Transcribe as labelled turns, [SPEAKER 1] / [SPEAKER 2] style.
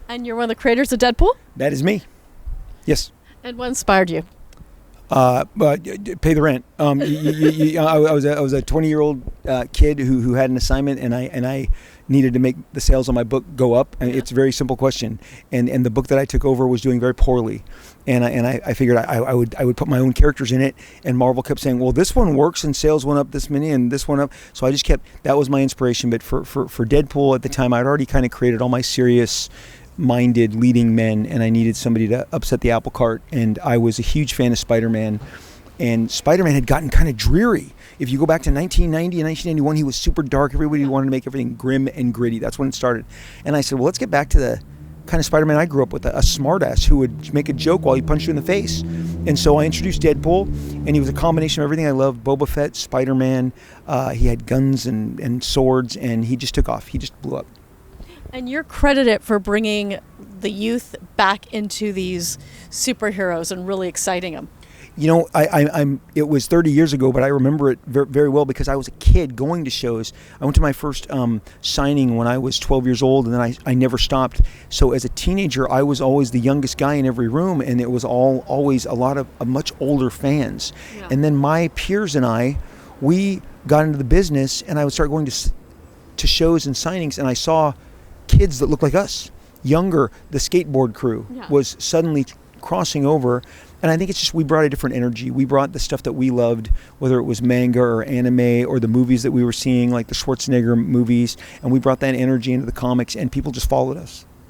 [SPEAKER 1] And you're one of the creators of Deadpool?
[SPEAKER 2] That is me. Yes.
[SPEAKER 1] And what inspired you?
[SPEAKER 2] Pay the rent. I was a 20-year-old kid who had an assignment, and I needed to make the sales on my book go up. And it's a very simple question. And the book that I took over was doing very poorly, and I figured I would put my own characters in it. And Marvel kept saying, well, this one works, and sales went up this many, and this one up. So I just kept, that was my inspiration. But for Deadpool at the time, I'd already kind of created all my serious minded leading men, and I needed somebody to upset the apple cart. And I was a huge fan of Spider-Man, and Spider-Man had gotten kind of dreary. If you go back to 1990 and 1991, he was super dark. Everybody wanted to make everything grim and gritty. That's when it started. And I said, well, let's get back to the kind of Spider-Man I grew up with, a smartass who would make a joke while he punched you in the face. And so I introduced Deadpool, and he was a combination of everything I loved: Boba Fett, Spider-Man. He had guns and swords, and he just took off. He just blew up.
[SPEAKER 1] And you're credited for bringing the youth back into these superheroes and really exciting them.
[SPEAKER 2] You know, it was 30 years ago, but I remember it very well because I was a kid going to shows. I went to my first signing when I was 12 years old, and then I never stopped. So as a teenager, I was always the youngest guy in every room, and it was always a lot of much older fans. Yeah. And then my peers and we got into the business, and I would start going to shows and signings, and I saw kids that looked like us, younger. The skateboard crew was suddenly crossing over, and I think it's just, we brought a different energy. We brought the stuff that we loved, whether it was manga or anime or the movies that we were seeing, like the Schwarzenegger movies, and we brought that energy into the comics, and people just followed us.